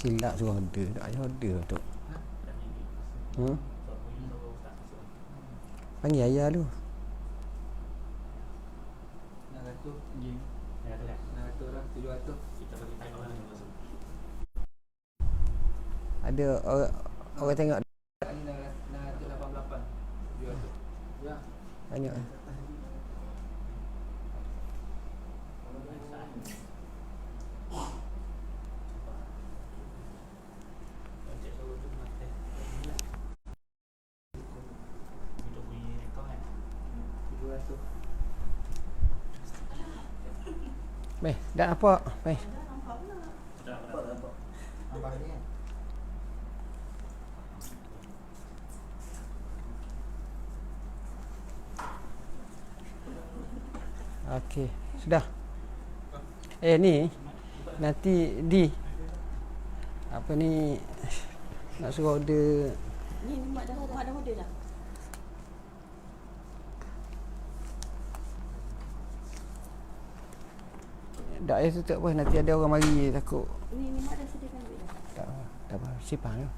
silap suruh order. Tak payah order tu. Panggil ayah lu. Ada orang tengok banyak. Meh, dah apa? Meh. Okey, sudah. Ni nanti apa ni nak suruh order. Ni mak dah order dah. Tak payah tutup apa, nanti ada orang mari takut. Ni mak dah sediakan duit dah. Tak apa, simpan tu.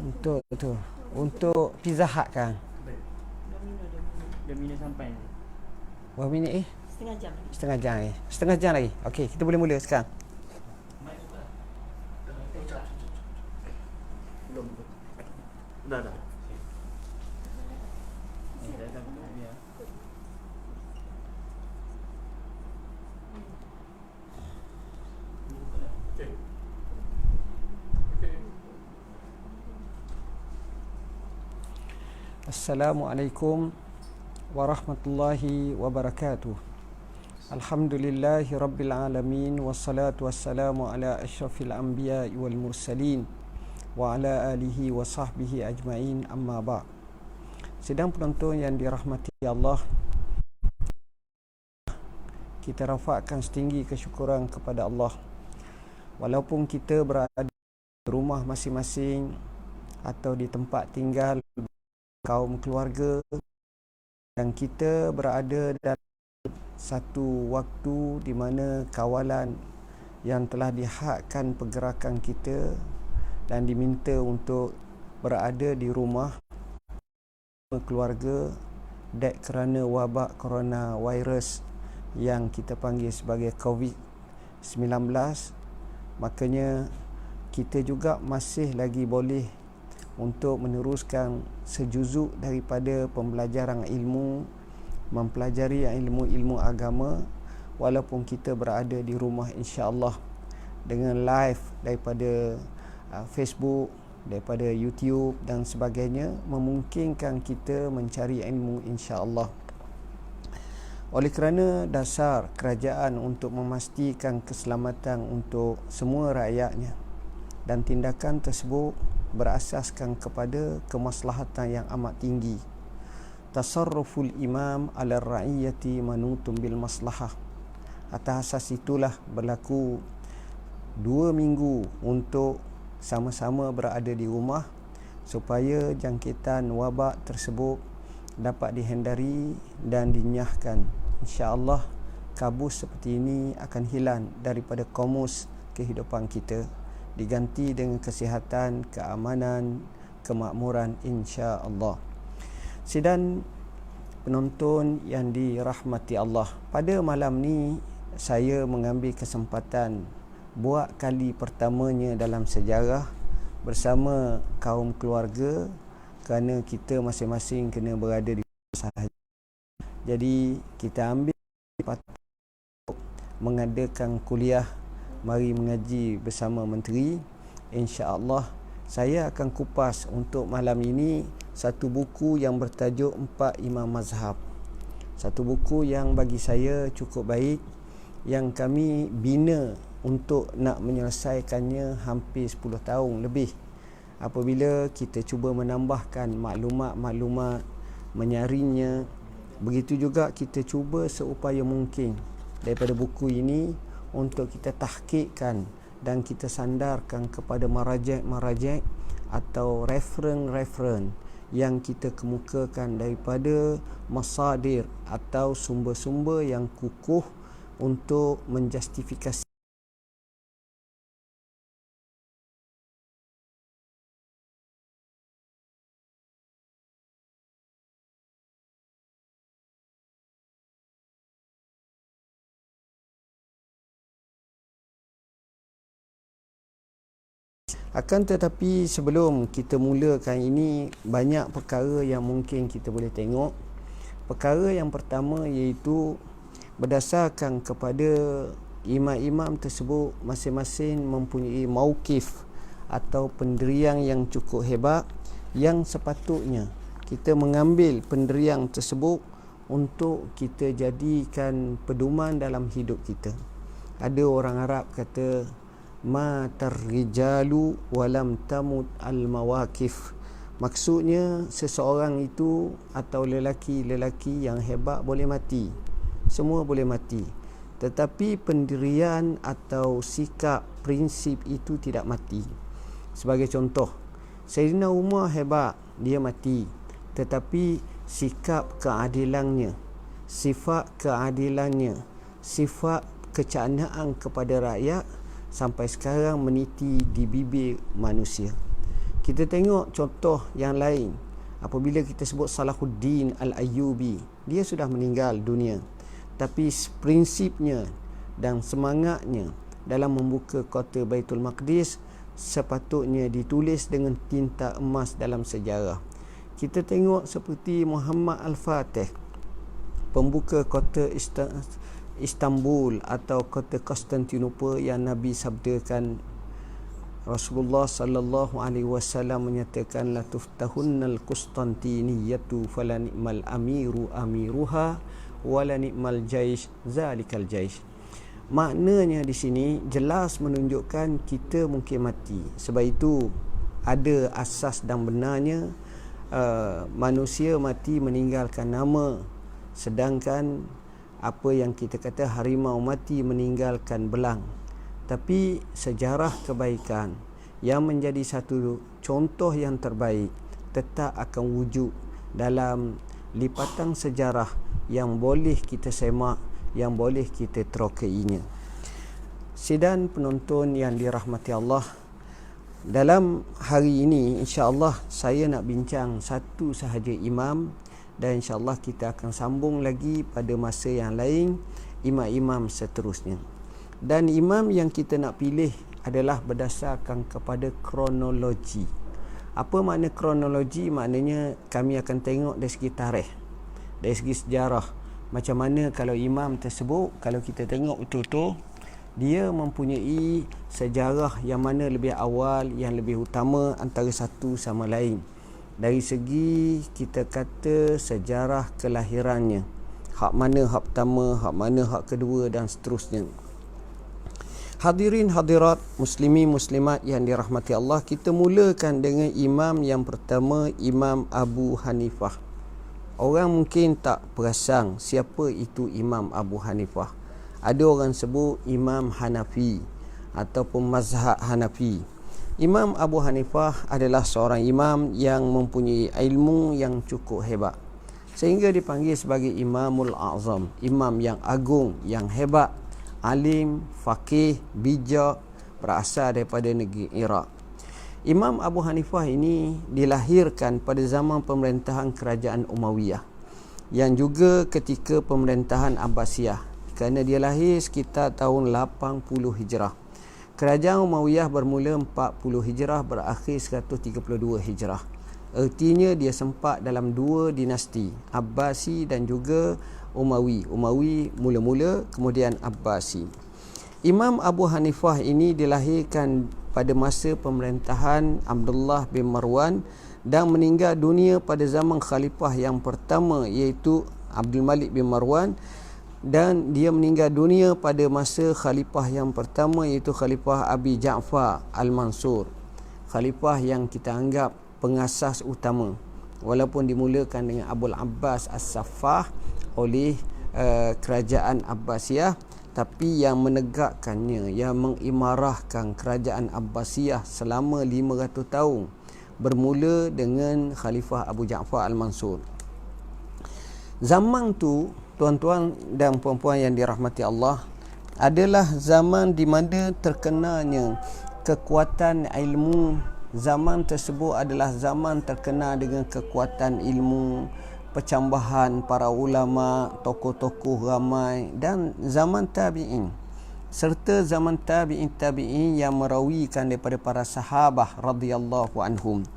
Untuk tu. Untuk Pizza Hut kan. Domino sampai ni. Berapa minit Setengah jam. Setengah jam lagi. Okey, kita boleh mula sekarang. Belum. Dah. Assalamualaikum warahmatullahi wabarakatuh. Alhamdulillahi rabbil alamin, wassalatu wassalamu ala asyrafil anbiya'i wal mursalin wa ala alihi wa sahbihi ajma'in, amma ba'. Sedang penonton yang dirahmati Allah, kita rafakkan setinggi kesyukuran kepada Allah. Walaupun kita berada di rumah masing-masing atau di tempat tinggal kaum keluarga, dan kita berada dalam satu waktu di mana kawalan yang telah dihadkan pergerakan kita dan diminta untuk berada di rumah keluarga dek kerana wabak coronavirus yang kita panggil sebagai COVID-19. Makanya kita juga masih lagi boleh untuk meneruskan sejuzuk daripada pembelajaran ilmu, mempelajari ilmu-ilmu agama walaupun kita berada di rumah, insya-Allah, dengan live daripada Facebook, daripada YouTube dan sebagainya, memungkinkan kita mencari ilmu, insya-Allah. Oleh kerana dasar kerajaan untuk memastikan keselamatan untuk semua rakyatnya, dan tindakan tersebut berasaskan kepada kemaslahatan yang amat tinggi. Tasarruful imam ala ra'iyati manutum bil maslahah. Atas asas itulah berlaku 2 minggu untuk sama-sama berada di rumah supaya jangkitan wabak tersebut dapat dihindari dan dinyahkan. InsyaAllah kabus seperti ini akan hilang daripada komus kehidupan kita, diganti dengan kesihatan, keamanan, kemakmuran, insya-Allah. Sidang penonton yang dirahmati Allah, pada malam ni saya mengambil kesempatan buat kali pertamanya dalam sejarah bersama kaum keluarga, kerana kita masing-masing kena berada di rumah sahaja. Jadi kita ambil mengadakan kuliah Mari Mengaji bersama Menteri. InsyaAllah saya akan kupas untuk malam ini satu buku yang bertajuk 4 Imam Mazhab. Satu buku yang bagi saya cukup baik, yang kami bina untuk nak menyelesaikannya hampir 10 tahun lebih. Apabila kita cuba menambahkan maklumat-maklumat, menyaringnya, begitu juga kita cuba seupaya mungkin daripada buku ini untuk kita tahqiqkan dan kita sandarkan kepada marajak-marajak atau referen-referen yang kita kemukakan daripada masadir atau sumber-sumber yang kukuh untuk menjustifikasi Akan tetapi sebelum kita mulakan ini, banyak perkara yang mungkin kita boleh tengok. Perkara yang pertama iaitu berdasarkan kepada imam-imam tersebut masing-masing mempunyai mauqif atau pendirian yang cukup hebat, yang sepatutnya kita mengambil pendirian tersebut untuk kita jadikan pedoman dalam hidup kita. Ada orang Arab kata, ma tarrijalu walam tamut al-mawaqif. Maksudnya seseorang itu atau lelaki-lelaki yang hebat boleh mati, semua boleh mati, tetapi pendirian atau sikap prinsip itu tidak mati. Sebagai contoh, Sayyidina Umar hebat, dia mati, tetapi sikap keadilannya, sifat keadilannya, sifat kecanaan kepada rakyat sampai sekarang meniti di bibir manusia. Kita tengok contoh yang lain. Apabila kita sebut Salahuddin Al-Ayyubi, dia sudah meninggal dunia, tapi prinsipnya dan semangatnya dalam membuka kota Baitul Maqdis sepatutnya ditulis dengan tinta emas dalam sejarah. Kita tengok seperti Muhammad Al-Fatih, pembuka kota Istanbul atau kota Konstantinopel, yang Nabi sabdakan, Rasulullah sallallahu alaihi wasallam menyatakan, la tuftahunnal Konstantiniyatu fala ni'mal amiru amiruha wala ni'mal jaish zalikal jaish. Maknanya di sini jelas menunjukkan kita mungkin mati. Sebab itu ada asas dan benarnya manusia mati meninggalkan nama, sedangkan apa yang kita kata harimau mati meninggalkan belang. Tapi sejarah kebaikan yang menjadi satu contoh yang terbaik tetap akan wujud dalam lipatan sejarah yang boleh kita semak, yang boleh kita terokainya. Sidang penonton yang dirahmati Allah, dalam hari ini insya-Allah saya nak bincang satu sahaja imam, dan insya-Allah kita akan sambung lagi pada masa yang lain imam-imam seterusnya. Dan imam yang kita nak pilih adalah berdasarkan kepada kronologi. Apa makna kronologi? Maknanya kami akan tengok dari segi tarikh, dari segi sejarah, macam mana kalau imam tersebut, kalau kita tengok betul-betul dia mempunyai sejarah yang mana lebih awal, yang lebih utama antara satu sama lain. Dari segi kita kata sejarah kelahirannya, hak mana hak pertama, hak mana hak kedua, dan seterusnya. Hadirin hadirat, muslimin muslimat yang dirahmati Allah, kita mulakan dengan imam yang pertama, Imam Abu Hanifah. Orang mungkin tak perasan siapa itu Imam Abu Hanifah. Ada orang sebut Imam Hanafi ataupun mazhab Hanafi. Imam Abu Hanifah adalah seorang imam yang mempunyai ilmu yang cukup hebat, sehingga dipanggil sebagai Imamul A'zam, imam yang agung, yang hebat, alim, faqih, bijak, berasal daripada negeri Iraq. Imam Abu Hanifah ini dilahirkan pada zaman pemerintahan kerajaan Umayyah, yang juga ketika pemerintahan Abbasiyah, kerana dia lahir sekitar tahun 80 Hijrah. Kerajaan Umayyah bermula 40 Hijrah, berakhir 132 Hijrah. Artinya dia sempat dalam dua dinasti, Abbasi dan juga Umawi. Umawi mula-mula, kemudian Abbasi. Imam Abu Hanifah ini dilahirkan pada masa pemerintahan Abdullah bin Marwan dan meninggal dunia pada zaman khalifah yang pertama, iaitu Abdul Malik bin Marwan, dan dia meninggal dunia pada masa khalifah yang pertama, iaitu Khalifah Abi Ja'far Al-Mansur, khalifah yang kita anggap pengasas utama, walaupun dimulakan dengan Abul Abbas As-Saffah oleh kerajaan Abbasiyah, tapi yang menegakkannya, yang mengimarahkan kerajaan Abbasiyah selama 500 tahun bermula dengan Khalifah Abu Ja'far Al-Mansur. Zaman tu, tuan-tuan dan puan-puan yang dirahmati Allah, adalah zaman di mana terkenalnya kekuatan ilmu. Zaman tersebut adalah zaman terkenal dengan kekuatan ilmu, percambahan para ulama, tokoh-tokoh ramai, dan zaman tabi'in. serta zaman tabi'in yang merawikan daripada para sahabah radhiyallahu anhum.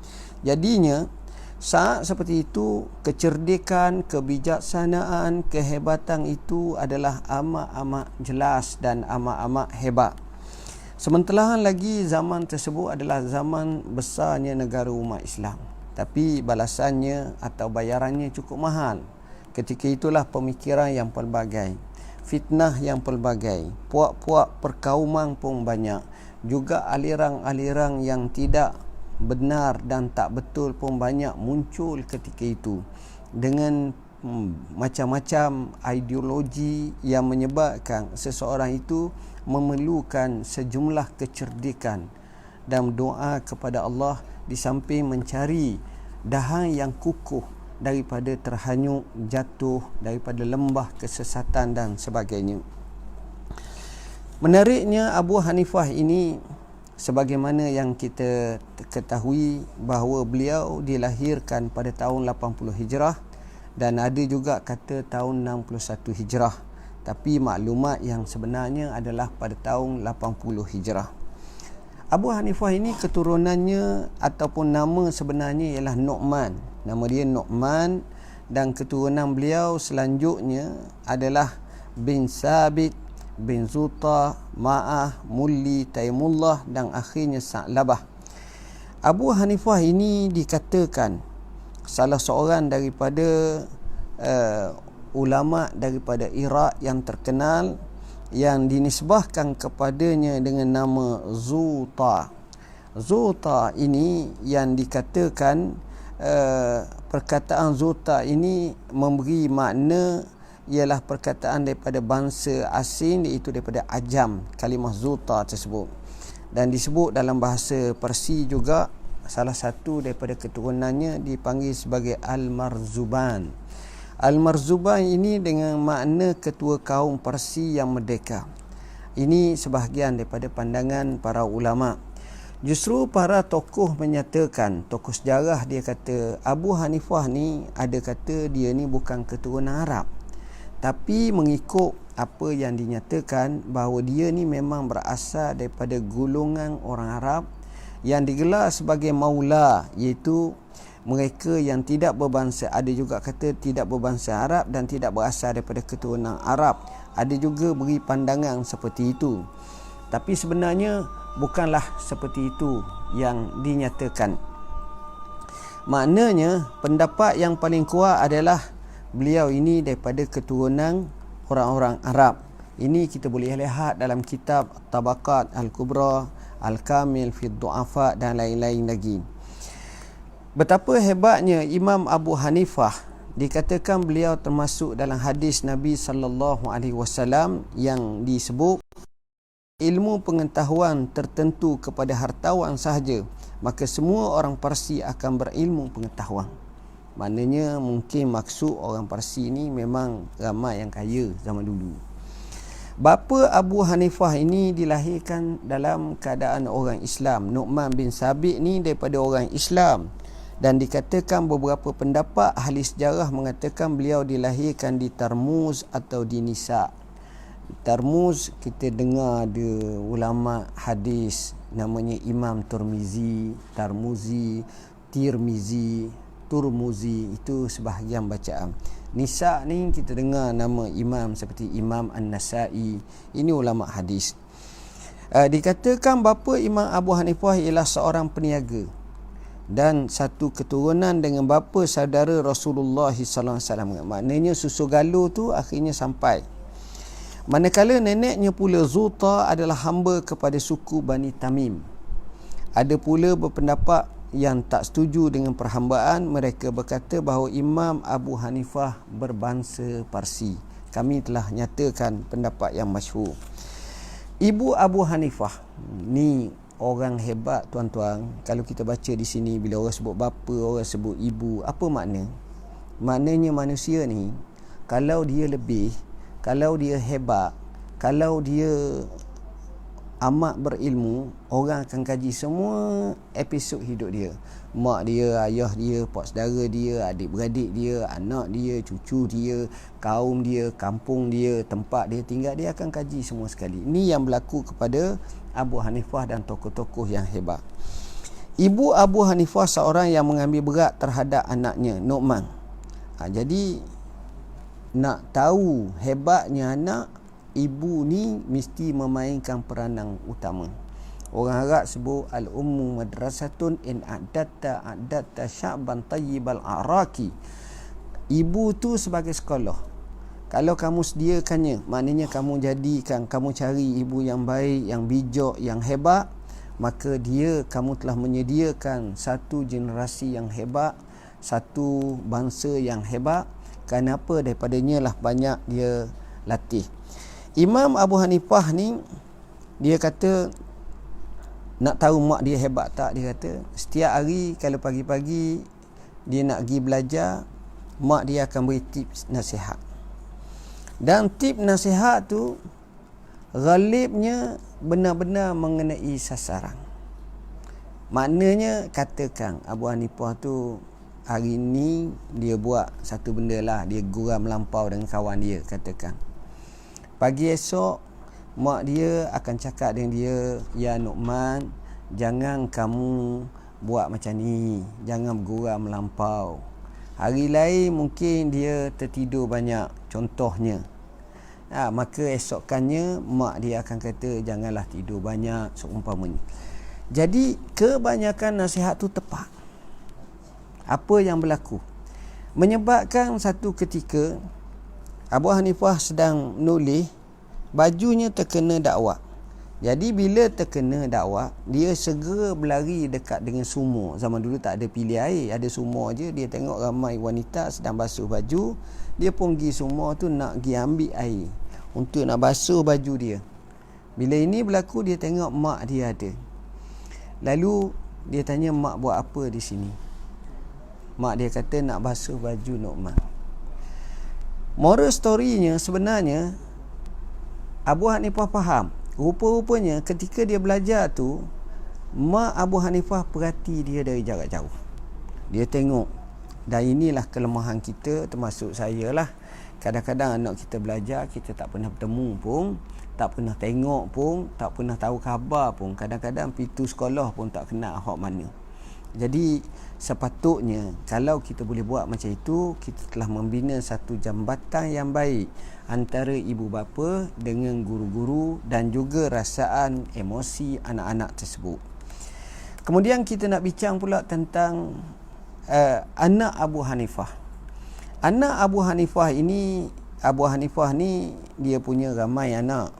Jadinya saat seperti itu, kecerdikan, kebijaksanaan, kehebatan itu adalah amat-amat jelas dan amat-amat hebat. Sementara lagi zaman tersebut adalah zaman besarnya negara umat Islam, tapi balasannya atau bayarannya cukup mahal. Ketika itulah pemikiran yang pelbagai, fitnah yang pelbagai, puak-puak perkauman pun banyak, juga aliran-aliran yang tidak benar dan tak betul pun banyak muncul ketika itu, dengan macam-macam ideologi yang menyebabkan seseorang itu memerlukan sejumlah kecerdikan dan doa kepada Allah, di samping mencari dahan yang kukuh daripada terhanyut, jatuh daripada lembah kesesatan dan sebagainya. Menariknya, Abu Hanifah ini, sebagaimana yang kita ketahui bahawa beliau dilahirkan pada tahun 80 Hijrah dan ada juga kata tahun 61 Hijrah. Tapi maklumat yang sebenarnya adalah pada tahun 80 Hijrah. Abu Hanifah ini keturunannya ataupun nama sebenarnya ialah Nu'man. Nama dia Nu'man, dan keturunan beliau selanjutnya adalah bin Sabit, bin Zuta, Ma'ah, Mulli, Taimullah dan akhirnya Sa'labah. Abu Hanifah ini dikatakan salah seorang daripada ulama daripada Iraq yang terkenal, yang dinisbahkan kepadanya dengan nama Zuta. Zuta ini yang dikatakan perkataan Zuta ini memberi makna ialah perkataan daripada bangsa asing, iaitu daripada Ajam, kalimah Zuta tersebut, dan disebut dalam bahasa Parsi juga. Salah satu daripada keturunannya dipanggil sebagai Al-Marzuban. Al-Marzuban ini dengan makna ketua kaum Parsi yang merdeka. Ini sebahagian daripada pandangan para ulama. Justru para tokoh menyatakan, tokoh sejarah dia kata Abu Hanifah ni ada kata dia ni bukan keturunan Arab, tapi mengikut apa yang dinyatakan bahawa dia ni memang berasal daripada golongan orang Arab yang digelar sebagai maula, iaitu mereka yang tidak berbangsa. Ada juga kata tidak berbangsa Arab dan tidak berasal daripada keturunan Arab. Ada juga beri pandangan seperti itu, tapi sebenarnya bukanlah seperti itu yang dinyatakan. Maknanya pendapat yang paling kuat adalah beliau ini daripada keturunan orang-orang Arab. Ini kita boleh lihat dalam kitab Tabaqat Al-Kubra, Al-Kamil fi Du'afa dan lain-lain lagi. Betapa hebatnya Imam Abu Hanifah, dikatakan beliau termasuk dalam hadis Nabi sallallahu alaihi wasallam yang disebut ilmu pengetahuan tertentu kepada hartawan sahaja, maka semua orang Parsi akan berilmu pengetahuan. Maknanya mungkin maksud orang Parsi ni memang ramai yang kaya zaman dulu. Bapa Abu Hanifah ini dilahirkan dalam keadaan orang Islam. Nu'man bin Sabit ni daripada orang Islam, dan dikatakan beberapa pendapat ahli sejarah mengatakan beliau dilahirkan di Tarmuz atau di Nisa. Tarmuz, kita dengar ada ulama hadis namanya Imam Turmizi, Tarmuzi, Tirmizi, Turmuzi, itu sebahagian bacaan. Nisa ni kita dengar nama imam seperti Imam An-Nasai. Ini ulama hadis. Dikatakan bapa Imam Abu Hanifah ialah seorang peniaga dan satu keturunan dengan bapa saudara Rasulullah sallallahu alaihi wasallam. Maknanya susu galuh tu akhirnya sampai. Manakala neneknya pula Zuta adalah hamba kepada suku Bani Tamim. Ada pula berpendapat yang tak setuju dengan perhambaan. Mereka berkata bahawa Imam Abu Hanifah berbangsa Parsi. Kami telah nyatakan pendapat yang masyhur. Ibu Abu Hanifah ni orang hebat, tuan-tuan. Kalau kita baca di sini, bila orang sebut bapa, orang sebut ibu, apa makna? Maknanya manusia ni, kalau dia lebih, kalau dia hebat, kalau dia amat berilmu, orang akan kaji semua episod hidup dia. Mak dia, ayah dia, pak saudara dia, adik-beradik dia, anak dia, cucu dia, kaum dia, kampung dia, tempat dia tinggal, dia akan kaji semua sekali. Ini yang berlaku kepada Abu Hanifah dan tokoh-tokoh yang hebat. Ibu Abu Hanifah seorang yang mengambil berat terhadap anaknya, Nu'man. Jadi nak tahu hebatnya anak, ibu ni mesti memainkan peranan utama. Orang Arab sebut al-ummu madrasatun in a'datta sya'ban tayyibal a'raqi. Ibu tu sebagai sekolah. Kalau kamu sediakannya, maknanya kamu jadikan, kamu cari ibu yang baik, yang bijak, yang hebat, maka kamu telah menyediakan satu generasi yang hebat, satu bangsa yang hebat. Kenapa? Daripadanya lah banyak dia latih. Imam Abu Hanifah ni, dia kata, nak tahu mak dia hebat tak, dia kata setiap hari kalau pagi-pagi dia nak pergi belajar, mak dia akan beri tips nasihat. Dan tips nasihat tu ghalibnya benar-benar mengenai sasaran. Maknanya, katakan Abu Hanifah tu hari ni dia buat satu benda lah, dia gurau melampau dengan kawan dia, katakan pagi esok mak dia akan cakap dengan dia, ya Nu'man, jangan kamu buat macam ni, jangan bergurau melampau. Hari lain mungkin dia tertidur banyak, contohnya. Maka esokannya mak dia akan kata, janganlah tidur banyak, seumpamanya. Jadi kebanyakan nasihat tu tepat. Apa yang berlaku? Menyebabkan satu ketika Abu Hanifah sedang nulis, bajunya terkena dakwah. Jadi bila terkena dakwah, dia segera berlari dekat dengan sumur. Zaman dulu tak ada pilih air, ada sumur je. Dia tengok ramai wanita sedang basuh baju, dia pun pergi sumur tu nak pergi ambil air untuk nak basuh baju dia. Bila ini berlaku, dia tengok mak dia ada. Lalu dia tanya, mak buat apa di sini? Mak dia kata, nak basuh baju Nu'man. Moral storynya sebenarnya, Abu Hanifah faham. Rupa-rupanya ketika dia belajar tu, mak Abu Hanifah perhati dia dari jarak jauh. Dia tengok. Dan inilah kelemahan kita, termasuk saya lah. Kadang-kadang anak kita belajar, kita tak pernah bertemu pun, tak pernah tengok pun, tak pernah tahu khabar pun. Kadang-kadang pintu sekolah pun tak kenal hak mana. Jadi sepatutnya kalau kita boleh buat macam itu, kita telah membina satu jambatan yang baik antara ibu bapa dengan guru-guru dan juga rasaan emosi anak-anak tersebut. Kemudian kita nak bincang pula tentang anak Abu Hanifah. Anak Abu Hanifah ini, Abu Hanifah ni dia punya ramai anak.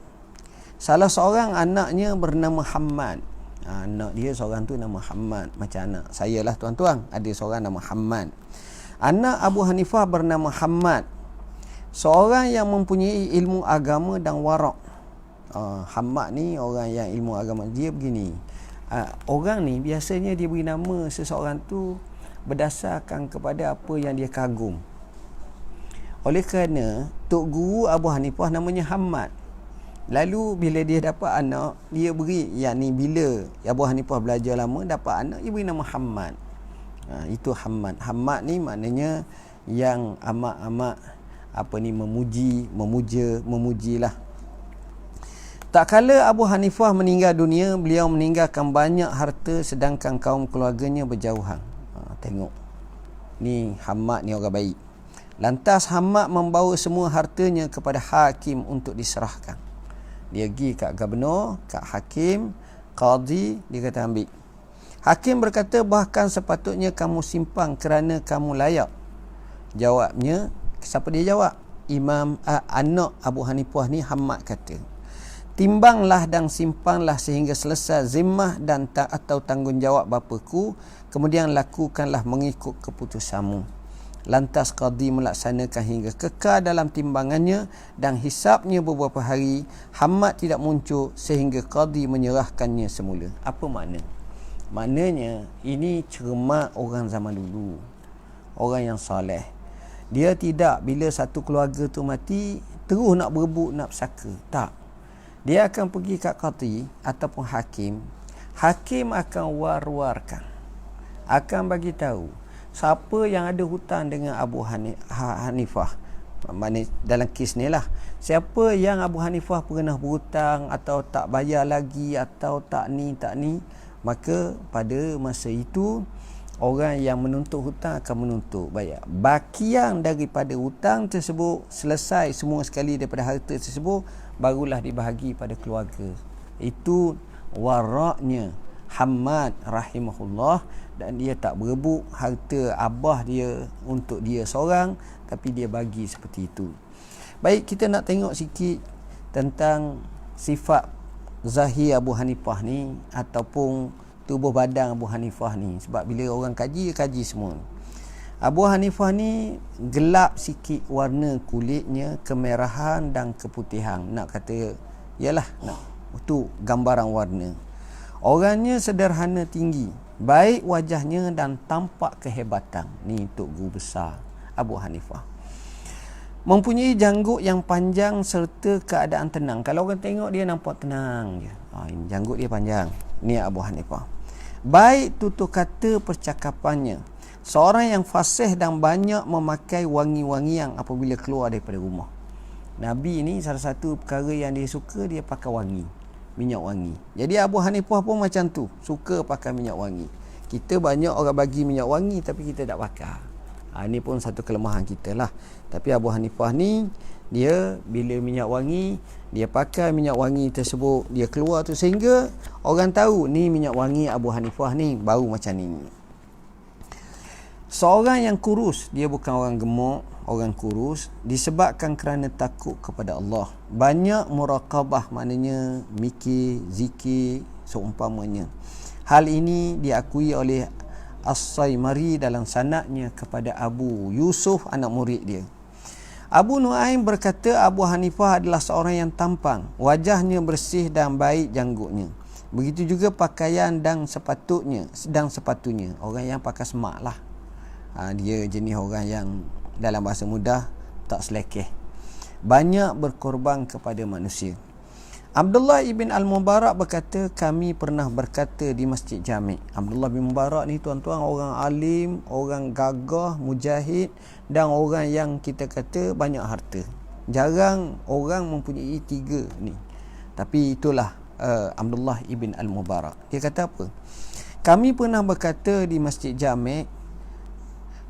Salah seorang anaknya bernama Hammad. Anak dia seorang tu nama Hammad, macam anak saya lah tuan-tuan, ada seorang nama Hammad. Anak Abu Hanifah bernama Hammad, seorang yang mempunyai ilmu agama dan warak. Hammad ni orang yang ilmu agama. Dia begini, orang ni biasanya dia beri nama seseorang tu berdasarkan kepada apa yang dia kagum. Oleh kerana Tok Guru Abu Hanifah namanya Hammad. Lalu bila dia dapat anak, dia beri, yakni bila Abu Hanifah belajar lama dapat anak, dia beri nama Hammad. Itu Hammad. Hammad ni maknanya yang amat-amat memujilah. Tak kala Abu Hanifah meninggal dunia, beliau meninggalkan banyak harta sedangkan kaum keluarganya berjauhan. Tengok. Ni Hammad ni orang baik. Lantas Hammad membawa semua hartanya kepada hakim untuk diserahkan. Dia pergi kat gubernur, kat hakim, qadi, dia kata ambil. Hakim berkata, bahkan sepatutnya kamu simpan kerana kamu layak. Jawabnya, siapa dia jawab? Anak Abu Hanifah ni, Hammad kata, timbanglah dan simpanlah sehingga selesai zimmah dan atau tanggungjawab bapaku, kemudian lakukanlah mengikut keputusanmu. Lantas qadi melaksanakan hingga kekal dalam timbangannya dan hisapnya beberapa hari. Hammad tidak muncul sehingga qadi menyerahkannya semula. Apa makna? Maknanya ini cermat orang zaman dulu, orang yang soleh. Dia tidak bila satu keluarga tu mati terus nak berebut, nak pesaka. Tak. Dia akan pergi kat qadi ataupun hakim. Hakim akan war-warkan, akan bagi tahu siapa yang ada hutang dengan Abu Hanifah. Maknanya dalam kes ni lah, siapa yang Abu Hanifah pernah berhutang atau tak bayar lagi atau tak ni, maka pada masa itu orang yang menuntut hutang akan menuntut bayar. Bakian daripada hutang tersebut, selesai semua sekali daripada harta tersebut, barulah dibahagi pada keluarga. Itu waraknya Hammad rahimahullah, dan dia tak berebut harta abah dia untuk dia seorang, tapi dia bagi seperti itu. Baik, kita nak tengok sikit tentang sifat zahir Abu Hanifah ni ataupun tubuh badan Abu Hanifah ni, sebab bila orang kaji, dia kaji semua. Abu Hanifah ni gelap sikit warna kulitnya, kemerahan dan keputihan. Nak kata yalah, nak itu gambaran warna. Orangnya sederhana tinggi, baik wajahnya dan tampak kehebatan. Ni untuk guru besar Abu Hanifah. Mempunyai janggut yang panjang serta keadaan tenang. Kalau orang tengok dia nampak tenang je. Janggut dia panjang. Ni Abu Hanifah. Baik tutur kata percakapannya. Seorang yang fasih dan banyak memakai wangi-wangian apabila keluar daripada rumah. Nabi ni salah satu perkara yang dia suka, dia pakai wangi, minyak wangi. Jadi Abu Hanifah pun macam tu, suka pakai minyak wangi. Kita banyak orang bagi minyak wangi tapi kita tak pakai. Ini pun satu kelemahan kita lah. Tapi Abu Hanifah ni, dia bila minyak wangi, dia pakai minyak wangi tersebut, dia keluar tu sehingga orang tahu ni minyak wangi Abu Hanifah ni, baru macam ni. Seorang yang kurus, dia bukan orang gemuk, orang kurus, disebabkan kerana takut kepada Allah. Banyak muraqabah, maknanya mikir, zikir seumpamanya. Hal ini diakui oleh As-Saymari dalam sanadnya kepada Abu Yusuf, anak murid dia. Abu Nuaim berkata Abu Hanifah adalah seorang yang tampang, wajahnya bersih dan baik janggutnya. Begitu juga pakaian dan sepatunya. Orang yang pakai semak lah. Dia jenis orang yang dalam bahasa mudah tak selekeh. Banyak berkorban kepada manusia. Abdullah ibn al-Mubarak berkata, kami pernah berkata di Masjid Jami'. Abdullah bin Mubarak ni tuan-tuan orang alim, orang gagah, mujahid dan orang yang kita kata banyak harta. Jarang orang mempunyai tiga ni. Tapi itulah Abdullah ibn al-Mubarak. Dia kata apa? Kami pernah berkata di Masjid Jami',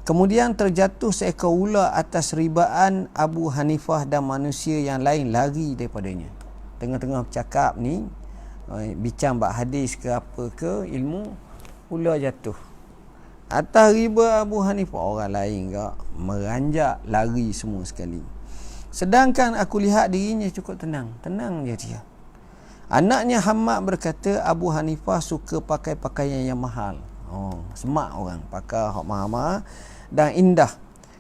kemudian terjatuh seekor ular atas ribaan Abu Hanifah dan manusia yang lain lari daripadanya. Tengah-tengah bercakap ni, bincang bab hadis ke apa ke ilmu, ular jatuh atas riba Abu Hanifah. Orang lain ke meranjak lari semua sekali. Sedangkan aku lihat dirinya cukup tenang je dia. Anaknya Hammad berkata Abu Hanifah suka pakai pakaian yang mahal. Semak orang pakai hak mahal-mahal dan indah,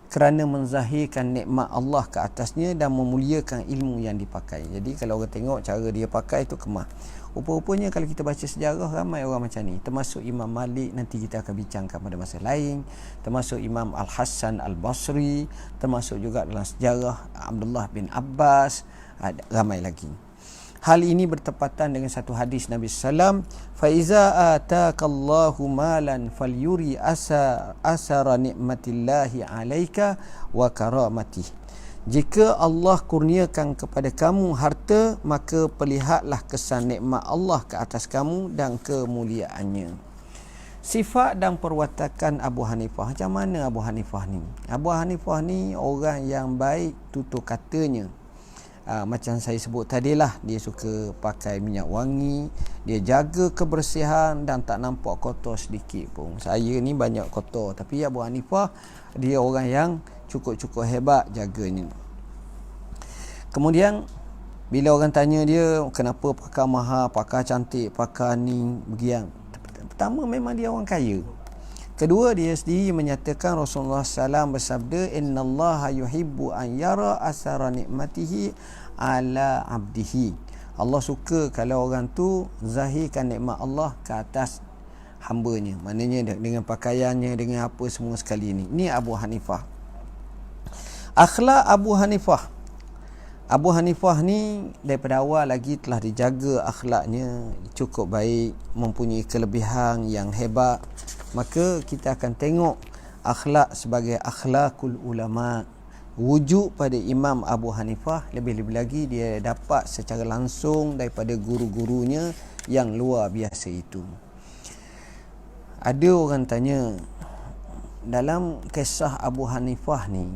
kerana menzahirkan nikmat Allah ke atasnya dan memuliakan ilmu yang dipakai. Jadi kalau orang tengok cara dia pakai itu kemah. Rupa-rupanya kalau kita baca sejarah, ramai orang macam ni, termasuk Imam Malik, nanti kita akan bincangkan pada masa lain, termasuk Imam Al-Hasan Al-Basri, termasuk juga dalam sejarah Abdullah bin Abbas, ramai lagi. Hal ini bertepatan dengan satu hadis Nabi sallam, fa iza ataakallahu malan falyuri asara nikmatillahi alaika wa karamati. Jika Allah kurniakan kepada kamu harta, maka perlihatlah kesan nikmat Allah ke atas kamu dan kemuliaannya. Sifat dan perwatakan Abu Hanifah. Macam mana Abu Hanifah ni? Abu Hanifah ni orang yang baik tutur katanya. Macam saya sebut tadilah, dia suka pakai minyak wangi, dia jaga kebersihan dan tak nampak kotor sedikit pun. Saya ni banyak kotor, tapi Abu Hanifah dia orang yang cukup-cukup hebat jaganya. Kemudian bila orang tanya dia kenapa pakai mahal, pakai cantik, pakai ni begian, pertama memang dia orang kaya. Kedua, dia sendiri menyatakan Rasulullah SAW bersabda, innallaha yuhibbu an yara asara nikmatihi ala abdihi. Allah suka kalau orang tu zahirkan nikmat Allah ke atas hambanya. Maknanya dengan pakaiannya, dengan apa semua sekali ni. Ni Abu Hanifah. Akhlak Abu Hanifah. Abu Hanifah ni daripada awal lagi telah dijaga akhlaknya cukup baik, mempunyai kelebihan yang hebat. Maka kita akan tengok akhlak sebagai akhlakul ulama. Wujud pada Imam Abu Hanifah, lebih-lebih lagi dia dapat secara langsung daripada guru-gurunya yang luar biasa itu. Ada orang tanya, dalam kisah Abu Hanifah ni,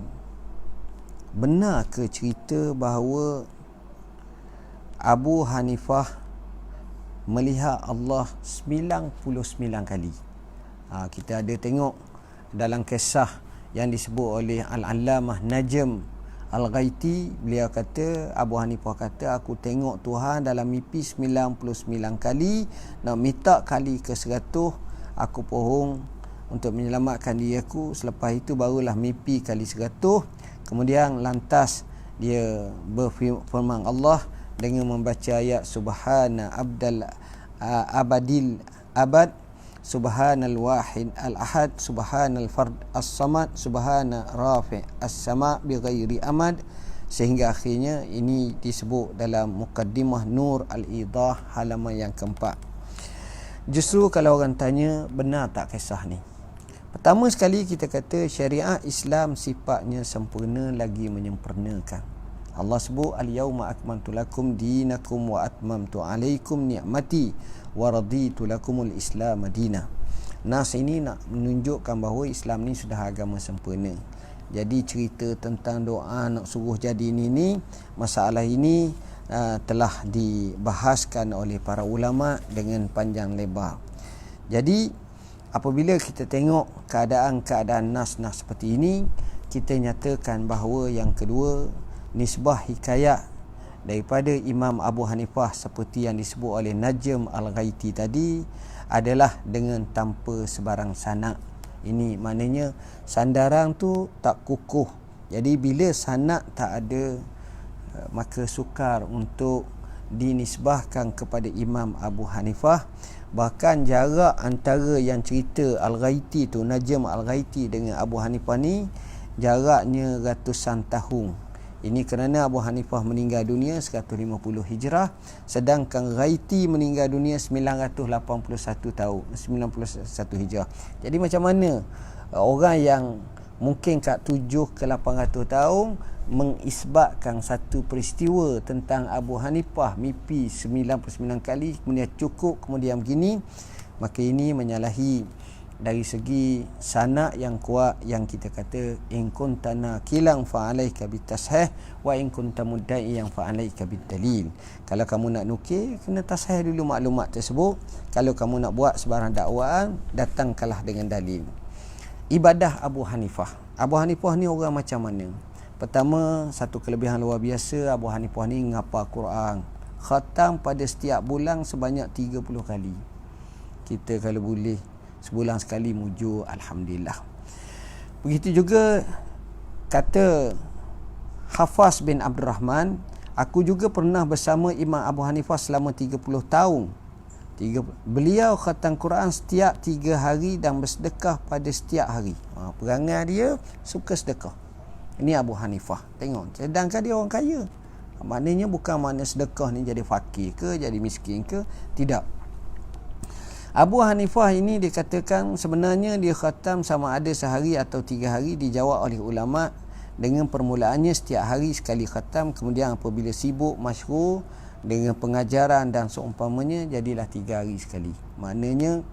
benar ke cerita bahawa Abu Hanifah melihat Allah 99 kali? Kita ada tengok dalam kisah yang disebut oleh Al-Allamah Najm Al-Ghaiti, beliau kata, Abu Hanifah kata, aku tengok Tuhan dalam mimpi 99 kali, nak minta kali ke 100 aku pohon untuk menyelamatkan diri aku, selepas itu barulah mimpi kali 100. Kemudian lantas dia berfirman Allah dengan membaca ayat Subhana Abdal Abadil Abad, Subhanal Wahid Al-Ahad, Subhanal Fard As-Samad, Subhana Rafi' As-Sama' bighairi amad, sehingga akhirnya ini disebut dalam Muqaddimah Nur Al-Idah halaman yang keempat. Justru kalau orang tanya, benar tak kisah ni? Pertama sekali kita kata syariat Islam sifatnya sempurna lagi menyempurnakan. Allah sebut al-yauma akmaltu lakum dinakum wa atmamtu alaikum ni'mati wa raditu lakumul Islam madina. Nas ini nak menunjukkan bahawa Islam ni sudah agama sempurna. Jadi cerita tentang doa nak suruh jadi ni masalah ini telah dibahaskan oleh para ulama dengan panjang lebar. Jadi apabila kita tengok keadaan-keadaan nas-nas seperti ini, kita nyatakan bahawa yang kedua, nisbah hikayat daripada Imam Abu Hanifah seperti yang disebut oleh Najm Al-Ghaiti tadi adalah dengan tanpa sebarang sanad. Ini maknanya sandaran tu tak kukuh. Jadi bila sanad tak ada, maka sukar untuk dinisbahkan kepada Imam Abu Hanifah. Bahkan jarak antara yang cerita Al-Ghaiti tu, Najm Al-Ghaiti dengan Abu Hanifah ni, jaraknya ratusan tahun. Ini kerana Abu Hanifah meninggal dunia 150 Hijrah, sedangkan Ghaiti meninggal dunia 981 tahun, 91 Hijrah. Jadi macam mana orang yang mungkin kat 7 ke 800 tahun mengisbatkan satu peristiwa tentang Abu Hanifah mimpi 99 kali kemudian cukup kemudian begini? Maka ini menyalahi dari segi sanad yang kuat, yang kita kata in kunta naqilan fa alaika bitashih wa in kunta mudda'iyan fa alaika bidalil. Kalau kamu nak nukil, kena tashih dulu maklumat tersebut. Kalau kamu nak buat sebarang dakwaan, datangkanlah dengan dalil. Ibadah Abu Hanifah. Abu Hanifah ni orang macam mana? Pertama, satu kelebihan luar biasa, Abu Hanifah ni ngapal Quran. Khatam pada setiap bulan sebanyak 30 kali. Kita kalau boleh sebulan sekali mujur, alhamdulillah. Begitu juga kata Hafaz bin Abdul Rahman, aku juga pernah bersama Imam Abu Hanifah selama 30 tahun. Beliau khatam Quran setiap 3 hari dan bersedekah pada setiap hari. Perangai dia suka sedekah. Ini Abu Hanifah. Tengok, sedangkan dia orang kaya. Maknanya bukan makna sedekah ni jadi fakir ke, jadi miskin ke, tidak. Abu Hanifah ini dikatakan sebenarnya dia khatam sama ada sehari atau 3 hari, dijawab oleh ulama dengan permulaannya setiap hari sekali khatam, kemudian apabila sibuk masyhur dengan pengajaran dan seumpamanya jadilah 3 hari sekali. Maknanya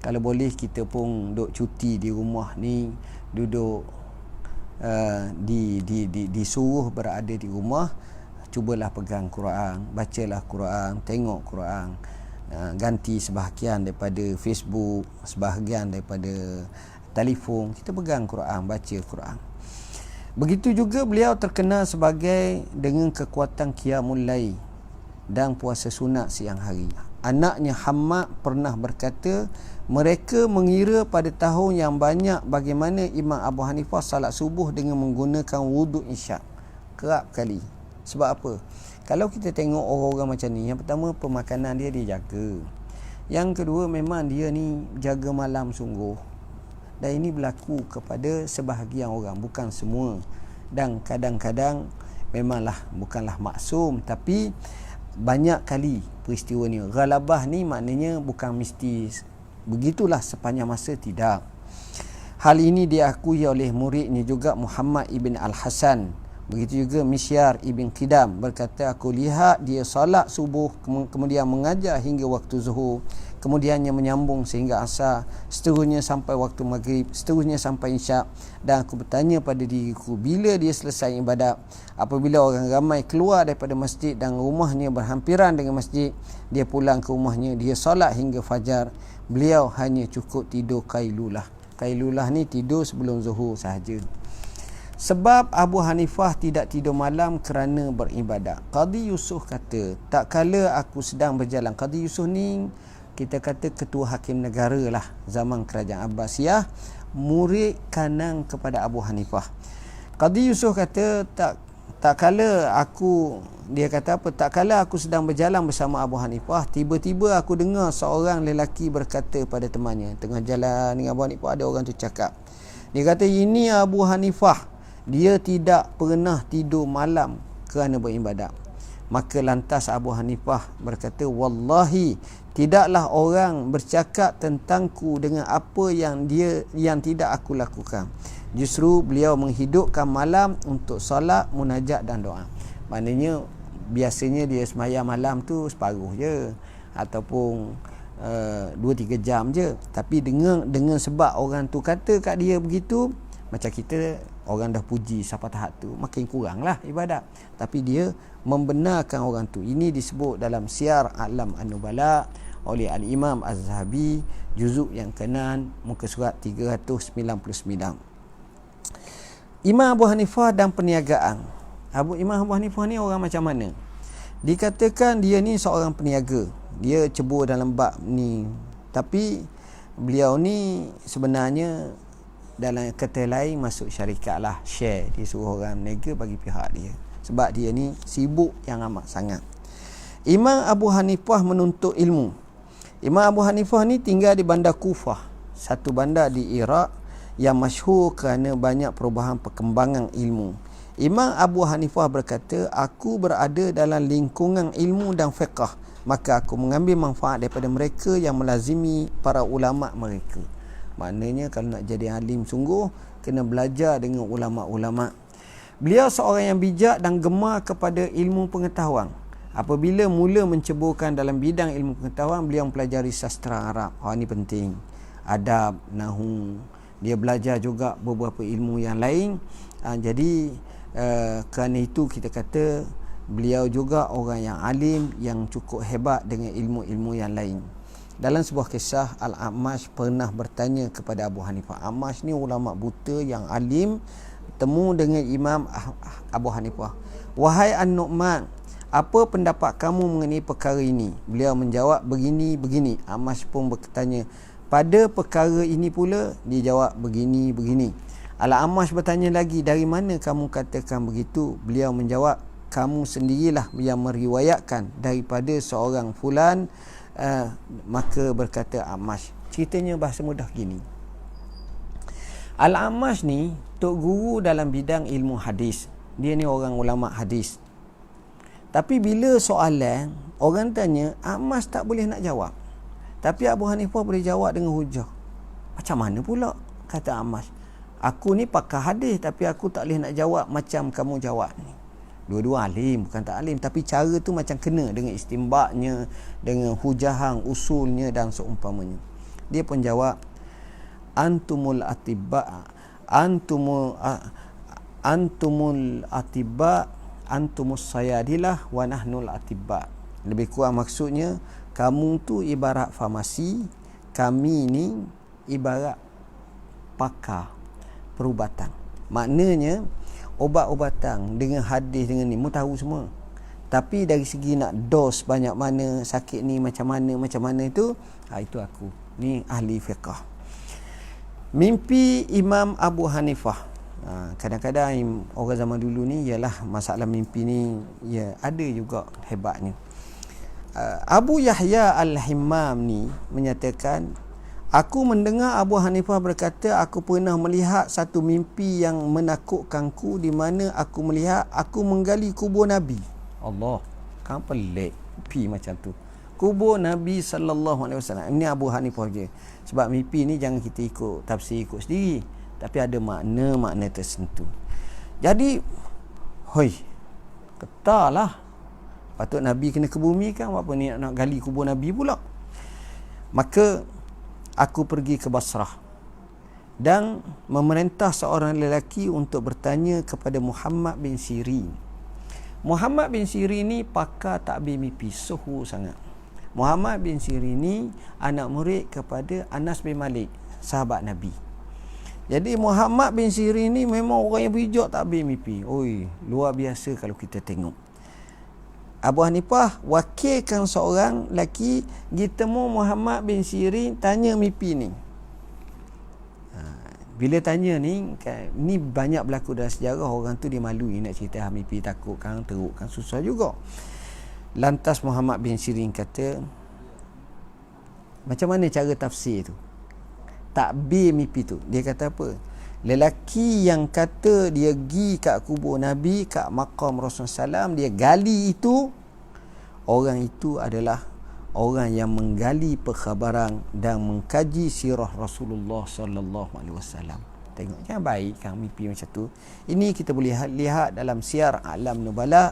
kalau boleh kita pun duduk cuti di rumah ni, duduk disuruh berada di rumah, cubalah pegang Quran, bacalah Quran, tengok Quran. Ganti sebahagian daripada Facebook, sebahagian daripada telefon, kita pegang Quran, baca Quran. Begitu juga beliau terkenal sebagai dengan kekuatan qiyamul lail dan puasa sunat siang hari. Anaknya Hammad pernah berkata, mereka mengira pada tahun yang banyak bagaimana Imam Abu Hanifah salat subuh dengan menggunakan wuduk isyak. Kerap kali. Sebab apa? Kalau kita tengok orang-orang macam ni, yang pertama pemakanan dia jaga. Yang kedua memang dia ni jaga malam sungguh. Dan ini berlaku kepada sebahagian orang, bukan semua. Dan kadang-kadang memanglah bukanlah maksum, tapi banyak kali peristiwa ni. Ghalabah ni maknanya bukan mesti begitulah sepanjang masa, tidak. Hal ini diakui oleh muridnya juga Muhammad ibn Al-Hasan. Begitu juga Misyar ibn Qidam berkata, aku lihat dia salat subuh, kemudian mengajar hingga waktu zuhur, kemudiannya menyambung sehingga asar, seterusnya sampai waktu maghrib, seterusnya sampai isyak. Dan aku bertanya pada diriku, bila dia selesai ibadat? Apabila orang ramai keluar daripada masjid dan rumahnya berhampiran dengan masjid, dia pulang ke rumahnya, dia salat hingga fajar. Beliau hanya cukup tidur kailulah. Kailulah ni tidur sebelum zuhur sahaja. Sebab Abu Hanifah tidak tidur malam kerana beribadat. Qadhi Yusuf kata, tak kala aku sedang berjalan. Qadhi Yusuf ni kita kata ketua hakim negara lah zaman kerajaan Abbasiyah, murid kanan kepada Abu Hanifah. Qadhi Yusuf kata, tak kala aku sedang berjalan bersama Abu Hanifah, tiba-tiba aku dengar seorang lelaki berkata pada temannya, tengah jalan dengan Abu Hanifah, ada orang tu cakap, dia kata, ini Abu Hanifah, dia tidak pernah tidur malam kerana beribadat. Maka lantas Abu Hanifah berkata, wallahi tidaklah orang bercakap tentangku dengan apa yang tidak aku lakukan. Justru beliau menghidupkan malam untuk solat, munajat dan doa. Maknanya biasanya dia sembahyang malam tu separuh je, ataupun 2-3 jam je. Tapi dengan sebab orang tu kata kat dia begitu, macam kita orang dah puji siapa tahap tu, makin kuranglah ibadat. Tapi dia membenarkan orang tu. Ini disebut dalam Syiar A'lam An-Nubala oleh Al-Imam Az-Zahabi, juzuk yang ke-6, muka surat 399. Imam Abu Hanifah dan perniagaan. Imam Abu Hanifah ni orang macam mana? Dikatakan dia ni seorang peniaga. Dia cebur dalam bab ni. Tapi beliau ni sebenarnya dalam kata lain masuk syarikat lah, share. Dia suruh orang berniaga bagi pihak dia, sebab dia ni sibuk yang amat sangat. Imam Abu Hanifah menuntut ilmu. Imam Abu Hanifah ni tinggal di bandar Kufah, satu bandar di Iraq yang masyhur kerana banyak perubahan perkembangan ilmu. Imam Abu Hanifah berkata, aku berada dalam lingkungan ilmu dan fiqh, maka aku mengambil manfaat daripada mereka yang melazimi para ulama mereka. Maknanya kalau nak jadi alim sungguh, kena belajar dengan ulama-ulama. Beliau seorang yang bijak dan gemar kepada ilmu pengetahuan. Apabila mula menceburkan dalam bidang ilmu pengetahuan, beliau mempelajari sastra Arab. Ini penting. Adab, nahu. Dia belajar juga beberapa ilmu yang lain. Jadi kerana itu kita kata beliau juga orang yang alim, yang cukup hebat dengan ilmu-ilmu yang lain. Dalam sebuah kisah, Al-Amash pernah bertanya kepada Abu Hanifah. Amash ni ulama buta yang alim, temu dengan Imam Abu Hanifah. Wahai An-Nu'man, apa pendapat kamu mengenai perkara ini? Beliau menjawab begini. Amash pun bertanya, pada perkara ini pula? Dia jawab begini. Al-Amash bertanya lagi, dari mana kamu katakan begitu? Beliau menjawab, kamu sendirilah yang meriwayatkan daripada seorang fulan. Maka berkata Amash, ceritanya bahasa mudah gini. Al-Amash ni tok guru dalam bidang ilmu hadis. Dia ni orang ulama hadis. Tapi bila soalan orang tanya, Amash tak boleh nak jawab. Tapi Abu Hanifah boleh jawab dengan hujah. Macam mana pula? Kata Amash, aku ni pakar hadis, tapi aku tak boleh nak jawab macam kamu jawab ni. Dua-dua alim, bukan tak alim, tapi cara tu macam kena dengan istimbaknya, dengan hujahan, usulnya dan seumpamanya. Dia pun jawab, antumul atibba, antumus sayadilah wa nahnul atibba. Lebih kurang maksudnya, kamu tu ibarat farmasi, kami ni ibarat pakar perubatan. Maknanya obat-obatan dengan hadis dengan ni mu tahu semua, tapi dari segi nak dos banyak mana, sakit ni macam mana itu, itu aku ni ahli fiqh. Mimpi Imam Abu Hanifah. Kadang-kadang orang zaman dulu ni ialah masalah mimpi ni ya ada juga hebatnya. Abu Yahya Al-Himmam ni menyatakan, Aku mendengar Abu Hanifah berkata, aku pernah melihat satu mimpi yang menakutkanku, di mana aku melihat aku menggali kubur Nabi. Allah, kan pelik mimpi macam tu. Kubur Nabi SAW. Ini Abu Hanifah je. Sebab mimpi ni jangan kita ikut tafsir ikut sendiri, tapi ada makna-makna tersentuh. Jadi, ketarlah. Patut Nabi kena ke bumi kan, apa ni nak gali kubur Nabi pula. Maka aku pergi ke Basrah dan memerintah seorang lelaki untuk bertanya kepada Muhammad bin Sirin. Muhammad bin Sirin ni pakar takbir mimpi, suhu sangat. Muhammad bin Sirin ni anak murid kepada Anas bin Malik, sahabat Nabi. Jadi Muhammad bin Sirin ni memang orang yang bijak takbir mimpi. Luar biasa kalau kita tengok. Abu Hanifah wakilkan seorang lelaki pergi temu Muhammad bin Sirin, tanya mimpi ni. Bila tanya ni banyak berlaku dalam sejarah, orang tu dia malu nak cerita mimpi, takut kan, teruk kan, susah juga. Lantas Muhammad bin Sirin kata, macam mana cara tafsir tu, takbir mimpi tu? Dia kata apa? Lelaki yang kata dia pergi kat kubur Nabi, kat maqam Rasulullah SAW, dia gali itu, orang itu adalah orang yang menggali perkhabaran dan mengkaji sirah Rasulullah SAW. Tengok, jangan baik kan mimpi macam tu. Ini kita boleh lihat dalam Syiar A'lam Nubala,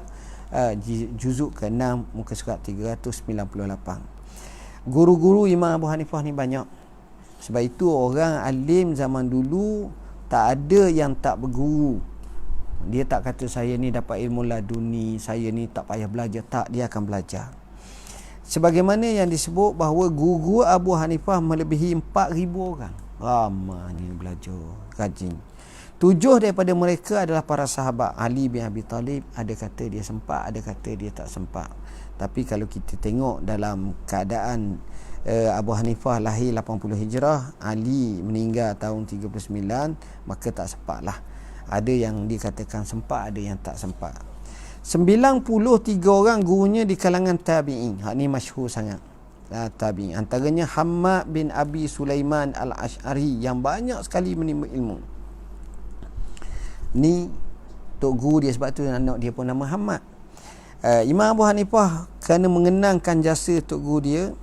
juzuk ke-6, muka surat 398. Guru-guru Imam Abu Hanifah ni banyak. Sebab itu orang alim zaman dulu tak ada yang tak berguru. Dia tak kata saya ni dapat ilmu laduni, saya ni tak payah belajar. Tak, dia akan belajar. Sebagaimana yang disebut bahawa guru Abu Hanifah melebihi 4,000 orang. Ramanya belajar, rajin. 7 daripada mereka adalah para sahabat. Ali bin Abi Talib, ada kata dia sempat, ada kata dia tak sempat. Tapi kalau kita tengok dalam keadaan Abu Hanifah lahir 80 Hijrah, Ali meninggal tahun 39, maka tak sempat lah. Ada yang dikatakan sempat, ada yang tak sempat. 93 orang gurunya di kalangan tabi'in. Hak ni masyhur sangat. Tabi'in. Antaranya Hammad bin Abi Sulaiman Al-Ash'ari yang banyak sekali menimba ilmu. Ni tok guru dia, sebab tu anak dia pun nama Hammad. Imam Abu Hanifah kerana mengenangkan jasa tok guru dia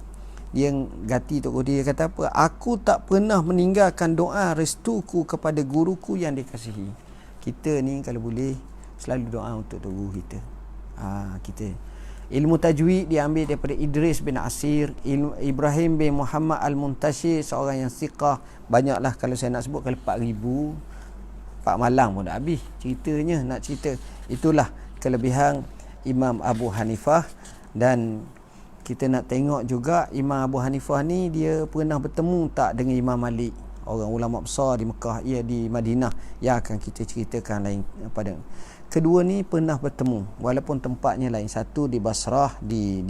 ganti tok guru dia, kata apa? Aku tak pernah meninggalkan doa restuku kepada guruku yang dikasihi. Kita ni kalau boleh selalu doa untuk tok guru kita. Kita ilmu tajwid diambil daripada Idris bin Asir, Ibrahim bin Muhammad Al-Muntashir, seorang yang siqah. Banyaklah kalau saya nak sebut, kalau 4,000 Pak Malang pun dah habis ceritanya nak cerita. Itulah kelebihan Imam Abu Hanifah. Dan kita nak tengok juga Imam Abu Hanifah ni dia pernah bertemu tak dengan Imam Malik, orang ulama besar di Mekah, di Madinah, yang akan kita ceritakan lain pada. Kedua ni pernah bertemu walaupun tempatnya lain. Satu di Basrah, di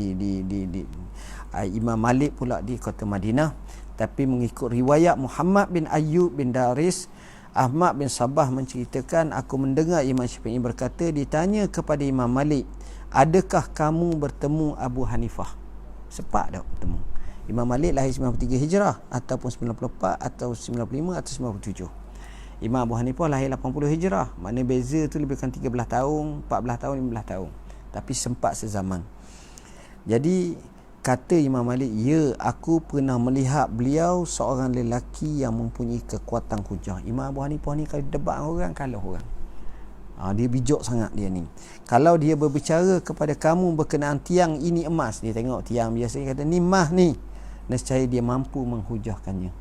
Imam Malik pula di kota Madinah. Tapi mengikut riwayat Muhammad bin Ayyub bin Daris, Ahmad bin Sabah menceritakan, aku mendengar Imam Syafi'i berkata, ditanya kepada Imam Malik, adakah kamu bertemu Abu Hanifah? Sepak tak bertemu. Imam Malik lahir 93 Hijrah ataupun 94 atau 95 atau 97. Imam Abu Hanifah lahir 80 Hijrah. Maknanya beza tu lebih kurang 13 tahun, 14 tahun, 15 tahun. Tapi sempat sezaman. Jadi kata Imam Malik, ya, aku pernah melihat beliau seorang lelaki yang mempunyai kekuatan hujah. Imam Abu Hanifah ni kalau debat orang, kalah orang. Dia bijak sangat dia ni. Kalau dia berbicara kepada kamu berkenaan tiang ini emas, dia tengok tiang biasa, dia kata ni emas ni, nescaya dia mampu menghujahkannya.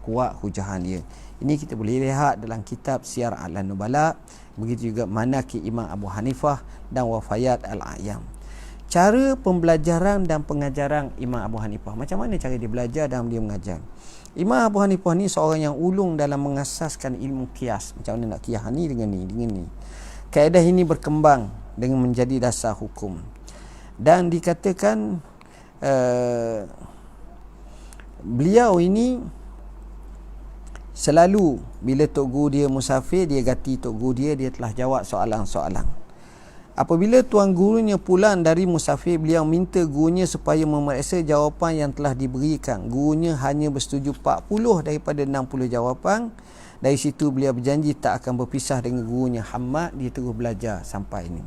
Kuat hujahan dia. Ini kita boleh lihat dalam kitab Syiar A'lam Nubala. Begitu juga Manaqib Imam Abu Hanifah dan Wafayat Al-A'yam. Cara pembelajaran dan pengajaran Imam Abu Hanifah. Macam mana cara dia belajar dan dia mengajar? Imam Abu Hanifah ni seorang yang ulung dalam mengasaskan ilmu qiyas. Macam mana nak qiyas ni dengan ni, dengan ni. Kaedah ini berkembang dengan menjadi dasar hukum. Dan dikatakan beliau ini selalu bila tok guru dia musafir, dia ganti tok guru dia telah jawab soalan-soalan. Apabila tuan gurunya pulang dari musafir, beliau minta gurunya supaya memeriksa jawapan yang telah diberikan. Gurunya hanya bersetuju 40 daripada 60 jawapan. Dari situ beliau berjanji tak akan berpisah dengan gurunya Hamad. Dia terus belajar sampai ini.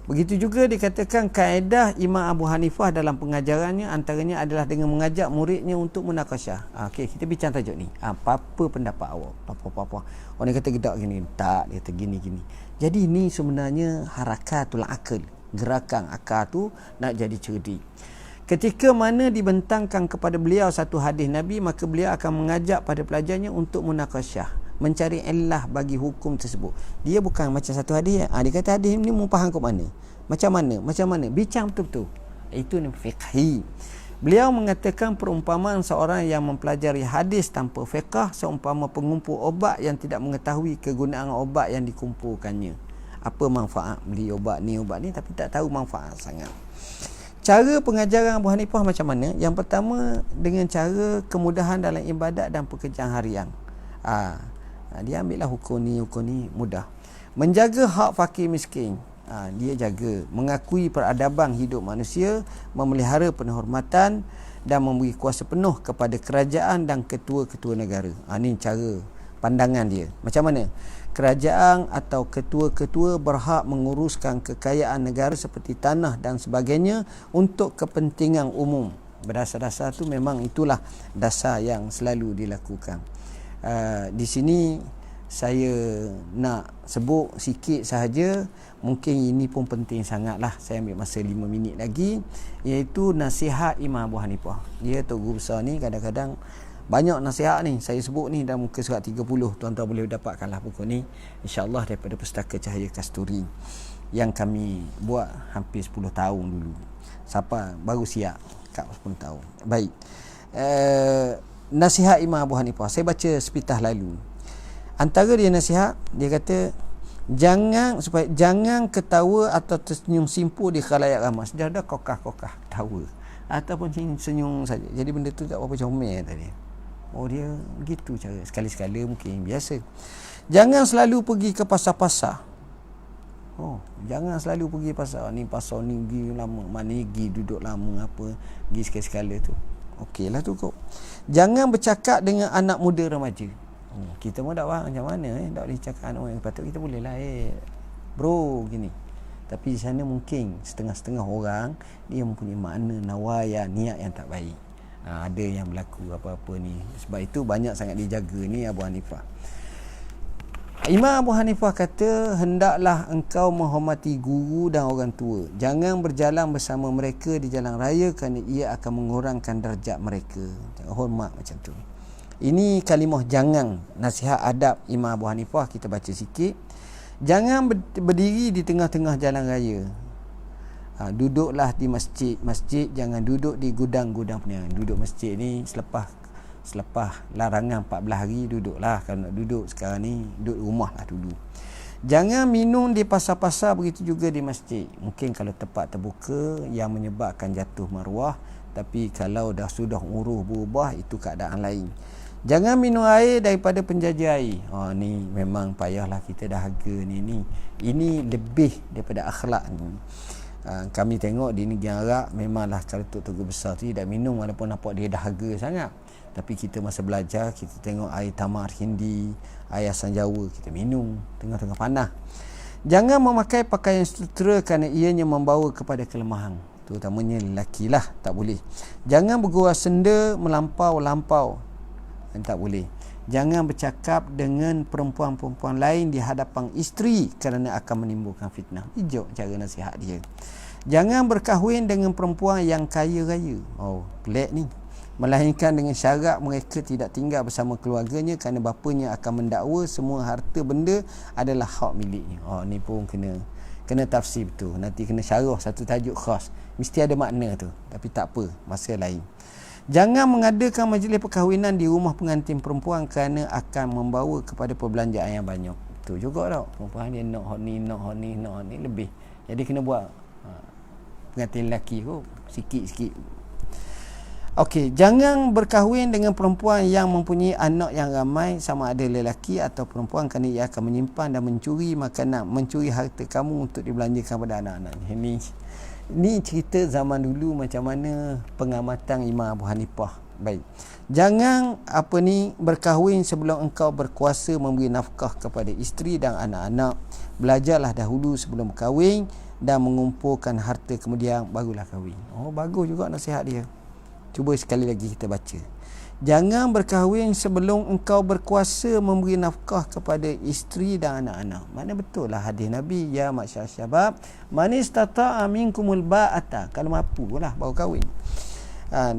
Begitu juga dikatakan kaedah Imam Abu Hanifah dalam pengajarannya, antaranya adalah dengan mengajak muridnya untuk munakasyah. Okey, kita bincang tajuk ni. Apa pendapat awak? Apa. Orang kata gedak gini, tak, dia kata gini. Jadi ini sebenarnya harakatul akal, gerakan akal tu nak jadi cerdik. Ketika mana dibentangkan kepada beliau satu hadis Nabi, maka beliau akan mengajak pada pelajarnya untuk munakasyah, mencari illah bagi hukum tersebut. Dia bukan macam satu hadis. Dia kata hadis ni mu faham kat mana? Macam mana? Bincang betul-betul. Itu ni fiqhi. Beliau mengatakan perumpamaan seorang yang mempelajari hadis tanpa fiqh seumpama pengumpul obat yang tidak mengetahui kegunaan obat yang dikumpulkannya. Apa manfaat beli obat ni tapi tak tahu manfaat sangat. Cara pengajaran Abu Hanifah macam mana? Yang pertama dengan cara kemudahan dalam ibadat dan pekerjaan harian. Dia ambillah hukum ni mudah. Menjaga hak fakir miskin, dia jaga. Mengakui peradaban hidup manusia, memelihara penghormatan dan memberi kuasa penuh kepada kerajaan dan ketua-ketua negara. Ini cara pandangan dia. Macam mana? Kerajaan atau ketua-ketua berhak menguruskan kekayaan negara seperti tanah dan sebagainya untuk kepentingan umum. Berdasar-dasar tu memang itulah dasar yang selalu dilakukan. Di sini saya nak sebut sikit sahaja, mungkin ini pun penting sangatlah. Saya ambil masa 5 minit lagi, iaitu nasihat Imam Abu Hanifah. Dia Tok Guru Besar ni kadang-kadang banyak nasihat ni saya sebut ni dalam muka surat 30. Tuan-tuan boleh dapatkanlah buku ni insya-Allah daripada Pustaka Cahaya Kasturi yang kami buat hampir 10 tahun dulu. Siapa baru siap kat 10 tahun. Baik. Nasihat Imam Abu Hanifah, saya baca sepitah lalu. Antara dia nasihat, dia kata jangan ketawa atau tersenyum simpul di khalayak ramai. Sudah dah kokah-kokah tawa ataupun senyum saja. Jadi benda tu tak apa comel tadi. Dia begitu cara. Sekali-sekala mungkin biasa. Jangan selalu pergi ke pasar-pasar. Jangan selalu pergi pasar ni pergi lama, mana pergi duduk lama apa, pergi sekali-sekala tu. Okeylah tu kau. Jangan bercakap dengan anak muda remaja. Kita pun tak faham macam mana tak boleh cakap anak orang. Patut kita boleh lah bro gini. Tapi di sana mungkin setengah-setengah orang dia mempunyai makna nawaya, niat yang tak baik. Ada yang berlaku apa-apa ni. Sebab itu banyak sangat dijaga ni Abu Hanifah. Imam Abu Hanifah kata, hendaklah engkau menghormati guru dan orang tua. Jangan berjalan bersama mereka di jalan raya kerana ia akan mengurangkan darjat mereka. Jangan hormat macam tu. Ini kalimah jangan, nasihat adab Imam Abu Hanifah. Kita baca sikit. Jangan berdiri di tengah-tengah jalan raya. Duduklah di masjid, jangan duduk di gudang-gudang perniagaan. Duduk masjid ni selepas larangan 14 hari duduklah. Kalau nak duduk sekarang ni duduk rumah lah dulu. Jangan minum di pasar-pasar, begitu juga di masjid. Mungkin kalau tempat terbuka yang menyebabkan jatuh maruah, tapi kalau dah sudah uruh berubah itu keadaan lain. Jangan minum air daripada penjaja air. Ni memang payahlah kita dahaga ni. Ini lebih daripada akhlak ni. Kami tengok di negeri Arab memanglah kalau Tok Guru Besar tu tidak minum walaupun nampak dia dahaga sangat. Tapi kita masa belajar kita tengok air Tamar Hindi, air asam Jawa kita minum tengah-tengah panas. Jangan memakai pakaian sutera kerana ianya membawa kepada kelemahan. Terutamanya lelaki lah, tak boleh. Jangan bergurau senda melampau-lampau. Tak boleh. Jangan bercakap dengan perempuan-perempuan lain di hadapan isteri kerana akan menimbulkan fitnah. Hijau cara nasihat dia. Jangan berkahwin dengan perempuan yang kaya raya. Pelik ni. Melainkan dengan syarat mereka tidak tinggal bersama keluarganya kerana bapanya akan mendakwa semua harta benda adalah hak miliknya. Ni pun kena tafsir betul. Nanti kena syarah satu tajuk khas. Mesti ada makna tu. Tapi tak apa, masa lain. Jangan mengadakan majlis perkahwinan di rumah pengantin perempuan kerana akan membawa kepada perbelanjaan yang banyak. Tu juga tau. Perempuan dia nak ni lebih. Jadi kena buat pengantin lelaki kot sikit-sikit. Okey, jangan berkahwin dengan perempuan yang mempunyai anak yang ramai, sama ada lelaki atau perempuan, kerana ia akan menyimpan dan mencuri makanan, mencuri harta kamu untuk dibelanjakan pada anak-anaknya. Ini cerita zaman dulu macam mana pengamatan Imam Abu Hanifah. Baik. Jangan berkahwin sebelum engkau berkuasa memberi nafkah kepada isteri dan anak-anak. Belajarlah dahulu sebelum berkahwin dan mengumpulkan harta kemudian barulah kahwin. Oh, bagus juga nasihat dia. Cuba sekali lagi kita baca. Jangan berkahwin sebelum engkau berkuasa memberi nafkah kepada isteri dan anak-anak. Mana betul lah hadis Nabi, ya masyarakat syabab, man istata'a minkumul ba'ata, kalau mampu lah baru kahwin.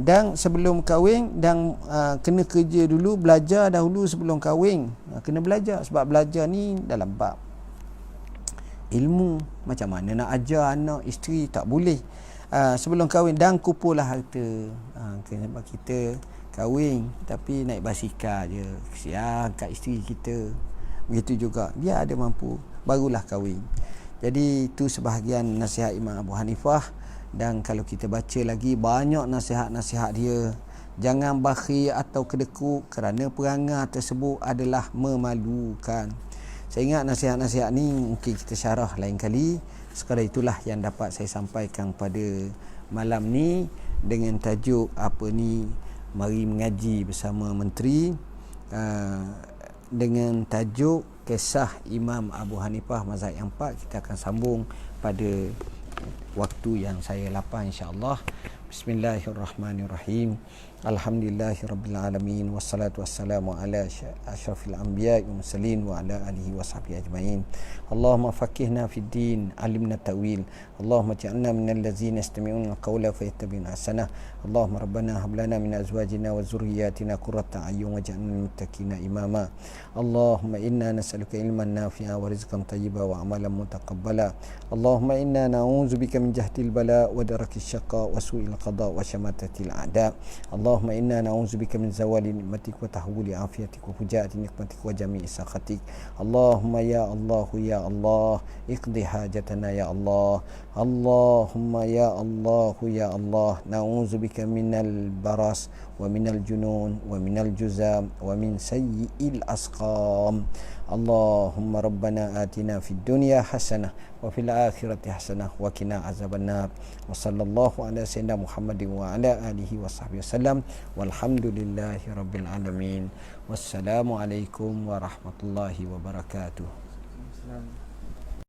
Dan sebelum kahwin dan kena kerja dulu, belajar dahulu sebelum kahwin. Kena belajar, sebab belajar ni dalam bab ilmu, macam mana nak ajar anak, isteri, tak boleh sebelum kahwin. Dan kumpullah harta. Sebab kita kahwin tapi naik basikal je, kesian kat isteri kita. Begitu juga dia ada mampu, barulah kahwin. Jadi itu sebahagian nasihat Imam Abu Hanifah. Dan kalau kita baca lagi banyak nasihat-nasihat dia. Jangan bakhil atau kedekut, kerana perangai tersebut adalah memalukan. Saya ingat nasihat-nasihat ni mungkin kita syarah lain kali. Sekadar itulah yang dapat saya sampaikan pada malam ni dengan tajuk mari mengaji bersama menteri, dengan tajuk kisah Imam Abu Hanifah mazhab yang 4. Kita akan sambung pada waktu yang saya lapang, insya-Allah. Bismillahirrahmanirrahim. Alhamdulillahirabbil alamin, wassalatu wassalamu ala asyrafil anbiya'i wal mursalin wa ala alihi washabihi ajmain. Allahumma faqihna fid din, alimna ta'wil. Allahumma ja'alna minal ladzina yastami'una al-qawla fayattabi'una ahsanah. Allahumma rabbana hab lana min azwajina wa dhurriyyatina qurrata a'yun waj'alna lil muttaqina imama. Allahumma inna nas'aluka ilman nafi'a wa rizqan thayyiban wa amalan mutaqabbala. Allahumma inna na'udzubika min jahdil bala wa darakis syaqa wa su'il qada wa syamatatil a'da. Allahumma inna na'udzubika min zawali nikmatik wa tahwili afiyatik wa fujaati nikmatik wa jami'i sakhatik. Allahumma ya Allah ya Allah, iqdi hajatana ya Allah. Allahumma ya Allah ya Allah, na'udzubika minal baras wa minal junun wa minal juzam wa min sayyi'il asqam. Allahumma rabbana atina fid dunya hasanah wa fil akhirati hasanah wa qina azabannar. Wa sallallahu ala sayyidina Muhammadin wa ala alihi washabbihi wasallam. Walhamdulillahi rabbil alamin. Wassalamu alaikum warahmatullahi wabarakatuh.